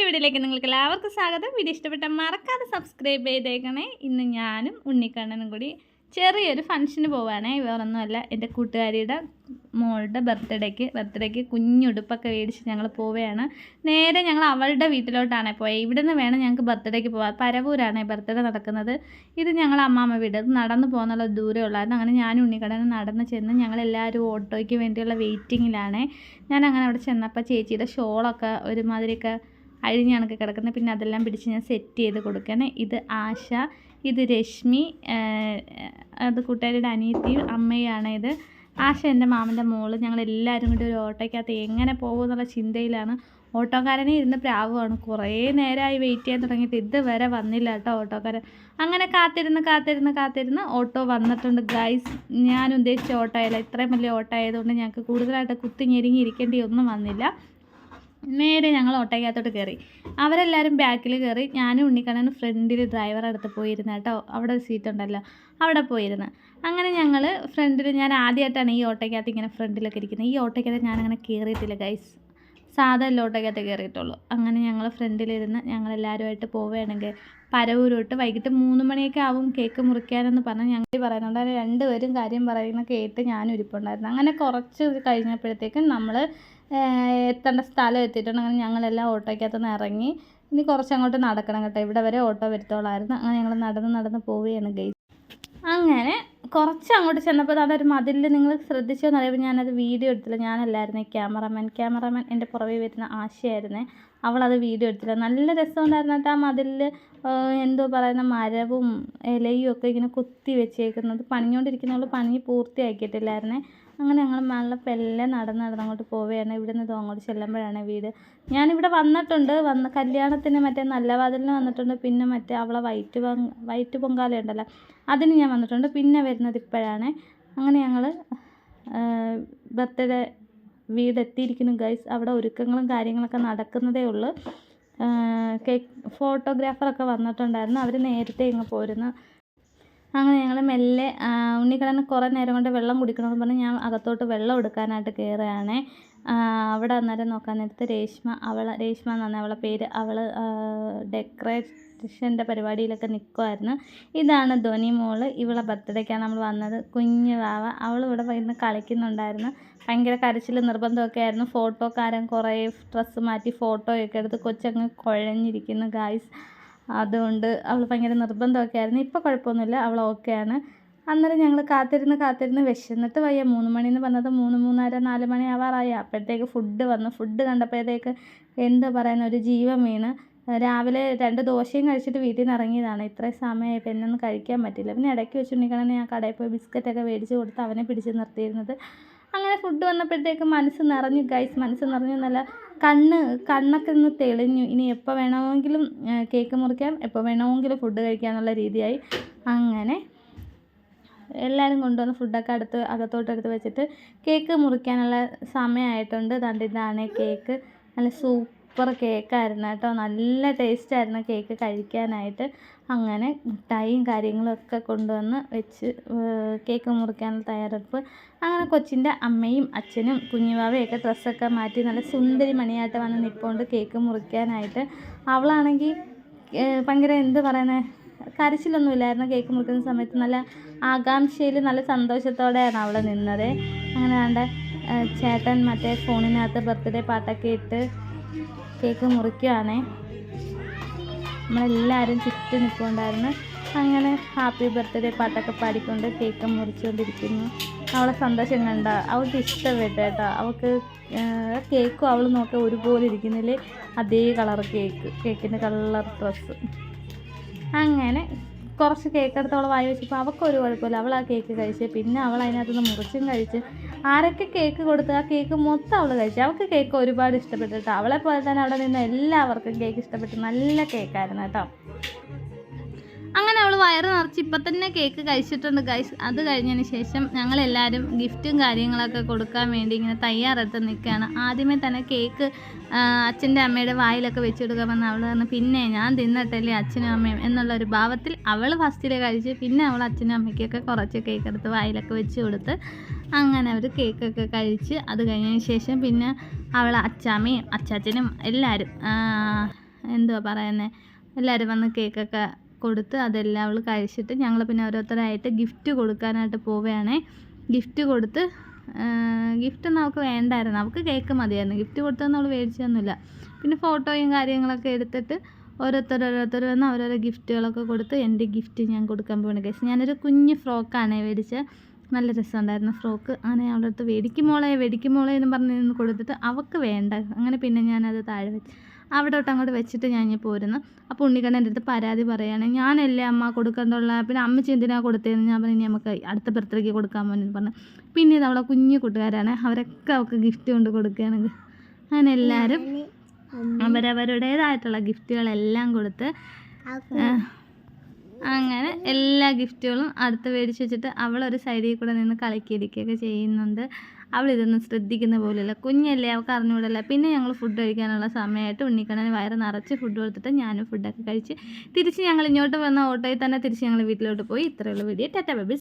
വീഡിയോയിലേക്ക് നിങ്ങൾക്ക് എല്ലാവർക്കും സ്വാഗതം. വീഡിയോ ഇഷ്ടപ്പെട്ടാൽ മറക്കാതെ സബ്സ്ക്രൈബ് ചെയ്തേക്കണേ. ഇന്ന് ഞാനും ഉണ്ണിക്കണ്ണനും കൂടി ചെറിയൊരു ഫംഗ്ഷന് പോവുകയാണേ. വേറൊന്നുമല്ല, എൻ്റെ കൂട്ടുകാരിയുടെ മോളുടെ ബർത്ത്ഡേക്ക് കുഞ്ഞുടുപ്പൊക്കെ മേടിച്ച് ഞങ്ങൾ പോവുകയാണ്. നേരെ ഞങ്ങൾ അവളുടെ വീട്ടിലോട്ടാണ് പോയത്. ഇവിടെ നിന്ന് വേണം ഞങ്ങൾക്ക് ബർത്ത്ഡേക്ക് പോകാൻ. പരവൂരാണ് ബർത്ത്ഡേ നടക്കുന്നത്. ഇത് ഞങ്ങൾ അമ്മാമ്മ വീട്. അത് നടന്നു പോകുന്നുള്ള ദൂരം ഉള്ളായിരുന്നു. അങ്ങനെ ഞാനും ഉണ്ണിക്കണ്ണനും നടന്ന് ചെന്ന് ഞങ്ങളെല്ലാവരും ഓട്ടോയ്ക്ക് വേണ്ടിയുള്ള വെയിറ്റിങ്ങിലാണ്. ഞാനങ്ങനെ അവിടെ ചെന്നപ്പോൾ ചേച്ചിയുടെ ഷോളൊക്കെ ഒരുമാതിരിയൊക്കെ അഴിഞ്ഞ് കണക്ക് കിടക്കുന്നത്. പിന്നെ അതെല്ലാം പിടിച്ച് ഞാൻ സെറ്റ് ചെയ്ത് കൊടുക്കുകയാണ്. ഇത് ആശ, ഇത് രശ്മി, അത് കൂട്ടുകാരുടെ അനിയത്തിയും അമ്മയാണ്. ഇത് ആശ എൻ്റെ മാമൻ്റെ മോള്. ഞങ്ങളെല്ലാവരും കൂടി ഒരു ഓട്ടോയ്ക്കകത്ത് എങ്ങനെ പോകുമെന്നുള്ള ചിന്തയിലാണ്. ഓട്ടോക്കാരനെ ഇരുന്ന് പ്രാവുമാണ്. കുറേ നേരമായി വെയിറ്റ് ചെയ്യാൻ തുടങ്ങിയിട്ട് ഇതുവരെ വന്നില്ല കേട്ടോ ഓട്ടോക്കാരൻ. അങ്ങനെ കാത്തിരുന്ന് ഓട്ടോ വന്നിട്ടുണ്ട് ഗൈസ്. ഞാൻ ഉദ്ദേശിച്ച ഓട്ടോ ആയില്ല. ഇത്രയും വലിയ ഓട്ടോ ആയതുകൊണ്ട് ഞങ്ങൾക്ക് കൂടുതലായിട്ട് കുത്തിഞ്ഞെരിങ്ങി ഇരിക്കേണ്ടി ഒന്നും വന്നില്ല. നേരെ ഞങ്ങൾ ഓട്ടോയ്ക്കകത്തോട്ട് കയറി. അവരെല്ലാവരും ബാക്കിൽ കയറി. ഞാനും ഉണ്ണിക്കണ്ണനും ഫ്രണ്ടിൽ ഡ്രൈവറെ അടുത്ത് പോയിരുന്നു കേട്ടോ. അവിടെ ഒരു സീറ്റ് ഉണ്ടല്ലോ, അവിടെ പോയിരുന്നു. അങ്ങനെ ഞങ്ങൾ ഫ്രണ്ടിൽ, ഞാൻ ആദ്യമായിട്ടാണ് ഈ ഓട്ടോയ്ക്കകത്ത് ഇങ്ങനെ ഫ്രണ്ടിലൊക്കെ ഇരിക്കുന്നത്. ഈ ഓട്ടോയ്ക്കകത്ത് ഞാനങ്ങനെ കയറിയിട്ടില്ല ഗൈസ്, സാധാ ഓട്ടോയ്ക്കകത്ത് കയറിയിട്ടുള്ളൂ. അങ്ങനെ ഞങ്ങൾ ഫ്രണ്ടിലിരുന്ന് ഞങ്ങളെല്ലാവരുമായിട്ട് പോവുകയാണെങ്കിൽ പരവൂരോട്ട് വൈകിട്ട് 3 മണിയൊക്കെ ആവും കേക്ക് മുറിക്കാനെന്ന് പറഞ്ഞ് ഞങ്ങൾ പറയുന്നുണ്ട്. അങ്ങനെ രണ്ടുപേരും കാര്യം പറയുന്ന കേട്ട് ഞാനും ഇരിപ്പുണ്ടായിരുന്നു. അങ്ങനെ കുറച്ച് കഴിഞ്ഞപ്പോഴത്തേക്കും നമ്മൾ എത്തേണ്ട സ്ഥലം എത്തിയിട്ടുണ്ട്. അങ്ങനെ ഞങ്ങളെല്ലാം ഓട്ടോയ്ക്കകത്തുനിന്ന് ഇറങ്ങി. ഇനി കുറച്ചങ്ങോട്ട് നടക്കണം കേട്ടോ, ഇവിടെ വരെ ഓട്ടോ വരുത്തോളായിരുന്നു. അങ്ങനെ ഞങ്ങൾ നടന്ന് പോവുകയാണ് ഗൈസ്. അങ്ങനെ കുറച്ച് അങ്ങോട്ട് ചെന്നപ്പോൾ അതൊരു മതിലിൽ, നിങ്ങൾ ശ്രദ്ധിച്ചോന്ന് അറിയുമ്പോൾ ഞാനത് വീഡിയോ എടുത്തില്ല. ഞാനല്ലായിരുന്നു ക്യാമറമാൻ എൻ്റെ പുറകെ വരുന്ന ആശയായിരുന്നേ. അവളത് വീഡിയോ എടുത്തില്ല. നല്ല രസമുണ്ടായിരുന്നു കേട്ടോ. ആ മതിലിൽ എന്തോ പറയുന്ന മരവും ഇലയും ഒക്കെ ഇങ്ങനെ കുത്തി വെച്ചേക്കുന്നത്. പണിഞ്ഞുകൊണ്ടിരിക്കുന്നവൾ പണി പൂർത്തിയാക്കിയിട്ടില്ലായിരുന്നേ. അങ്ങനെ ഞങ്ങൾ നല്ല പെല്ലെ നടന്ന് അങ്ങോട്ട് പോവുകയാണ്. ഇവിടെ നിന്ന് അങ്ങോട്ട് ചെല്ലുമ്പോഴാണ് വീട്. ഞാനിവിടെ വന്നിട്ടുണ്ട്, കല്യാണത്തിന് മറ്റേ നല്ല വാതിലിന് വന്നിട്ടുണ്ട്. പിന്നെ മറ്റേ അവളെ വൈറ്റ് പൊങ്കാല ഉണ്ടല്ലോ, അതിന് ഞാൻ വന്നിട്ടുണ്ട്. പിന്നെ വരുന്നത് ഇപ്പോഴാണ്. അങ്ങനെ ഞങ്ങൾ ബർത്ത്ഡേ വീടെത്തിയിരിക്കുന്നു ഗൈസ്. അവിടെ ഒരുക്കങ്ങളും കാര്യങ്ങളൊക്കെ നടക്കുന്നതേ ഉള്ളൂ. കേക്ക് ഫോട്ടോഗ്രാഫറൊക്കെ വന്നിട്ടുണ്ടായിരുന്നു. അവർ നേരത്തെ ഇങ്ങ് പോരുന്നു. അങ്ങനെ ഞങ്ങൾ മെല്ലെ, ഉണ്ണിക്കണ്ണന് കുറേ നേരം കൊണ്ട് വെള്ളം കുടിക്കണമെന്ന് പറഞ്ഞ് ഞാൻ അകത്തോട്ട് വെള്ളം എടുക്കാനായിട്ട് കയറുകയാണ്. അവിടെ അന്നേരം നോക്കാൻ നേരത്ത് രേഷ്മ എന്നാണ് അവളെ പേര്. അവൾ ഡെക്കറേഷൻ്റെ പരിപാടിയിലൊക്കെ നിൽക്കുമായിരുന്നു. ഇതാണ് ധ്വനി മോള്. ഇവളെ ബർത്ത്ഡേക്കാണ് നമ്മൾ വന്നത്. കുഞ്ഞു വാവ. അവൾ ഇവിടെ ഇരുന്ന് കളിക്കുന്നുണ്ടായിരുന്നു. ഭയങ്കര കരച്ചിൽ നിർബന്ധമൊക്കെ ആയിരുന്നു. ഫോട്ടോക്കാരൻ കുറേ ഡ്രസ്സ് മാറ്റി ഫോട്ടോയൊക്കെ എടുത്ത് കൊച്ചങ്ങ് കുഴഞ്ഞിരിക്കുന്നു ഗായ്സ്. അതുകൊണ്ട് അവൾ ഭയങ്കര നിർബന്ധമൊക്കെ ആയിരുന്നു. ഇപ്പോൾ കുഴപ്പമൊന്നുമില്ല, അവൾ ഓക്കെയാണ്. അന്നേരം ഞങ്ങൾ കാത്തിരുന്ന് വിശന്നിട്ട് വയ്യ. 3 മണിയെന്ന് പറഞ്ഞത് 3:30 4 മണി ആവാറായി. അപ്പോഴത്തേക്ക് ഫുഡ് വന്നു. ഫുഡ് കണ്ടപ്പോഴത്തേക്ക് എന്താ പറയുന്ന ഒരു ജീവൻ വീണ്. രാവിലെ 2 ദോശയും കഴിച്ചിട്ട് വീട്ടിൽ നിന്ന് ഇറങ്ങിയതാണ്. ഇത്രയും സമയമായിട്ട് എന്നൊന്നും കഴിക്കാൻ പറ്റില്ല. പിന്നെ ഇടയ്ക്ക് വെച്ചിട്ടുണ്ടെങ്കിൽ ഞാൻ കടയിൽ പോയി ബിസ്ക്കറ്റൊക്കെ മേടിച്ച് കൊടുത്ത് അവനെ പിടിച്ച് നിർത്തിയിരുന്നത്. അങ്ങനെ ഫുഡ് വന്നപ്പോഴത്തേക്ക് മനസ്സ് നിറഞ്ഞു ഗൈസ്. മനസ്സ് നിറഞ്ഞു എന്നല്ല, കണ്ണൊക്കെ ഒന്ന് തെളിഞ്ഞു. ഇനി എപ്പോൾ വേണമെങ്കിലും കേക്ക് മുറിക്കാം, എപ്പോൾ വേണമെങ്കിലും ഫുഡ് കഴിക്കാമെന്നുള്ള രീതിയായി. അങ്ങനെ എല്ലാവരും കൊണ്ടുവന്ന് ഫുഡൊക്കെ അകത്തോട്ടെടുത്ത് വെച്ചിട്ട് കേക്ക് മുറിക്കാനുള്ള സമയമായിട്ടുണ്ട്. ഇതാണ് കേക്ക്. നല്ല സൂപ്പർ കേക്കായിരുന്നു കേട്ടോ. നല്ല ടേസ്റ്റായിരുന്നു കേക്ക് കഴിക്കാനായിട്ട്. അങ്ങനെ മിഠായിയും കാര്യങ്ങളൊക്കെ കൊണ്ടുവന്ന് വെച്ച് കേക്ക് മുറിക്കാനുള്ള തയ്യാറെടുപ്പ്. അങ്ങനെ കൊച്ചിൻ്റെ അമ്മയും അച്ഛനും കുഞ്ഞുവാവയൊക്കെ ഡ്രസ്സൊക്കെ മാറ്റി നല്ല സുന്ദരി മണിയായിട്ട് വന്ന് നിൽപ്പുണ്ട് കേക്ക് മുറിക്കാനായിട്ട്. അവളാണെങ്കിൽ ഭയങ്കര എന്ത് പറയുന്നത്, കരച്ചിലൊന്നും ഇല്ലായിരുന്നു കേക്ക് മുറിക്കുന്ന സമയത്ത്. നല്ല ആകാംക്ഷയിൽ നല്ല സന്തോഷത്തോടെയാണ് അവൾ നിന്നത്. അങ്ങനെ വേണ്ട ചേട്ടൻ മറ്റേ ഫോണിനകത്ത് ബർത്ത്ഡേ പാട്ടൊക്കെ ഇട്ട് കേക്ക് മുറിക്കുകയാണേ. നമ്മളെല്ലാവരും ചുറ്റും നിൽക്കുന്നുണ്ടായിരുന്നു. അങ്ങനെ ഹാപ്പി ബർത്ത്ഡേ പാട്ടൊക്കെ പാടിക്കൊണ്ട് കേക്ക് മുറിച്ചുകൊണ്ടിരിക്കുന്നു. അവളെ സന്തോഷം കണ്ട അവൾക്ക് ഇഷ്ടപ്പെട്ടു കേട്ടോ. അവൾക്ക് കേക്കും അവൾ നോക്കാൻ ഒരുപോലെ ഇരിക്കുന്നില്ലേ, അതേ കളർ കേക്കിൻ്റെ കളർ ഡ്രസ്സ്. അങ്ങനെ കുറച്ച് കേക്ക് എടുത്ത് അവൾ വായി വെച്ചപ്പോൾ അവൾക്കൊരു കുഴപ്പമില്ല. അവൾ ആ കേക്ക് കഴിച്ച്. പിന്നെ അവൾ അതിനകത്തുനിന്ന് മുറിച്ചും കഴിച്ച്. ആരൊക്കെ കേക്ക് കൊടുത്ത് ആ കേക്ക് മൊത്തം അവൾ കഴിച്ചു. അവൾക്ക് കേക്ക് ഒരുപാട് ഇഷ്ടപ്പെട്ടു കേട്ടോ. അവളെ പോലെ തന്നെ അവിടെ നിന്ന് എല്ലാവർക്കും കേക്ക് ഇഷ്ടപ്പെട്ടു. നല്ല കേക്കായിരുന്നു കേട്ടോ. അങ്ങനെ അവൾ വയറ് നിറച്ച് ഇപ്പം തന്നെ കേക്ക് കഴിച്ചിട്ടുണ്ട് ഗൈസ്. അത് കഴിഞ്ഞതിന് ശേഷം ഞങ്ങളെല്ലാവരും ഗിഫ്റ്റും കാര്യങ്ങളൊക്കെ കൊടുക്കാൻ വേണ്ടി ഇങ്ങനെ തയ്യാറെടുത്ത് നിൽക്കുകയാണ്. ആദ്യമേ തന്നെ കേക്ക് അച്ഛൻ്റെ അമ്മയുടെ വായിലൊക്കെ വെച്ച് കൊടുക്കാമെന്ന് അവൾ പറഞ്ഞു. പിന്നെ ഞാൻ തിന്നട്ടല്ലേ അച്ഛനും അമ്മയും എന്നുള്ളൊരു ഭാവത്തിൽ അവൾ ഫസ്റ്റിൽ കഴിച്ച്. പിന്നെ അവൾ അച്ഛനും അമ്മയ്ക്കൊക്കെ കുറച്ച് കേക്ക് എടുത്ത് വായിലൊക്കെ വെച്ച് കൊടുത്ത്. അങ്ങനെ അവർ കേക്കൊക്കെ കഴിച്ച്. അത് കഴിഞ്ഞതിന് ശേഷം പിന്നെ അവൾ അച്ചാമ്മയും അച്ചാച്ചനും എല്ലാവരും എന്തുവാ പറയുന്നത്, എല്ലാവരും വന്ന് കേക്കൊക്കെ കൊടുത്ത് അതെല്ലാം അവൾ കഴിച്ചിട്ട് ഞങ്ങൾ പിന്നെ ഓരോരുത്തരായിട്ട് ഗിഫ്റ്റ് കൊടുക്കാനായിട്ട് പോവുകയാണേ. ഗിഫ്റ്റ് കൊടുത്ത് ഗിഫ്റ്റൊന്നും അവൾക്ക് വേണ്ടായിരുന്നു, അവൾക്ക് കേക്ക് മതിയായിരുന്നു. ഗിഫ്റ്റ് കൊടുത്തൊന്നും അവൾ മേടിച്ചൊന്നുമില്ല. പിന്നെ ഫോട്ടോയും കാര്യങ്ങളൊക്കെ എടുത്തിട്ട് ഓരോരുത്തർ വന്ന് ഓരോരോ ഗിഫ്റ്റുകളൊക്കെ കൊടുത്ത് എൻ്റെ ഗിഫ്റ്റ് ഞാൻ കൊടുക്കാൻ പോകണം ഗൈസ്. ഞാനൊരു കുഞ്ഞ് ഫ്രോക്കാണ് മേടിച്ചത്, നല്ല രസമുണ്ടായിരുന്നു ഫ്രോക്ക്. അങ്ങനെ അവളുടെ അടുത്ത് വെടിക്കുമോളെ എന്ന് പറഞ്ഞ് നിന്ന് കൊടുത്തിട്ട് അവൾക്ക് വേണ്ട. അങ്ങനെ പിന്നെ ഞാനത് താഴെ വെച്ച് അവിടെ അങ്ങോട്ട് വെച്ചിട്ട് ഞാൻ പോരുന്നു. അപ്പോൾ ഉണ്ണിക്കണ്ണൻ എൻ്റെ അടുത്ത് പരാതി പറയുകയാണ്, ഞാനല്ലേ അമ്മ കൊടുക്കേണ്ടുള്ള, പിന്നെ അമ്മച്ചി എന്തിനാണ് കൊടുത്തതെന്ന്. ഞാൻ പറഞ്ഞു നമുക്ക് അടുത്ത ബർത്ത്ഡേക്ക് കൊടുക്കാൻ പോലെന്ന് പറഞ്ഞു. പിന്നെ ഇത് അവളെ കുഞ്ഞു കൂട്ടുകാരാണ്, അവരൊക്കെ അവൾക്ക് ഗിഫ്റ്റ് കൊണ്ട് കൊടുക്കുകയാണെങ്കിൽ. അങ്ങനെ എല്ലാവരും അവരവരുടേതായിട്ടുള്ള ഗിഫ്റ്റുകളെല്ലാം കൊടുത്ത് അങ്ങനെ എല്ലാ ഗിഫ്റ്റുകളും അടുത്ത് മേടിച്ച് വെച്ചിട്ട് അവളൊരു സൈഡിൽ കൂടെ നിന്ന് കളിക്കിരിക്കുകയൊക്കെ ചെയ്യുന്നുണ്ട്. അവളിതൊന്നും ശ്രദ്ധിക്കുന്ന പോലെയല്ല, കുഞ്ഞല്ലേ, അവൾക്ക് അറിഞ്ഞുകൂടല്ല. പിന്നെ ഞങ്ങൾ ഫുഡ് കഴിക്കാനുള്ള സമയമായിട്ട് ഉണ്ണിക്കണ്ണന് വയറ് നിറച്ച് ഫുഡ് കൊടുത്തിട്ട് ഞാനും ഫുഡൊക്കെ കഴിച്ച് തിരിച്ച് ഞങ്ങൾ ഇങ്ങോട്ട് വന്ന ഓട്ടോയിൽ തന്നെ തിരിച്ച് ഞങ്ങൾ വീട്ടിലോട്ട് പോയി. ഇത്രയുള്ള വീഡിയോ. Tata bye bye.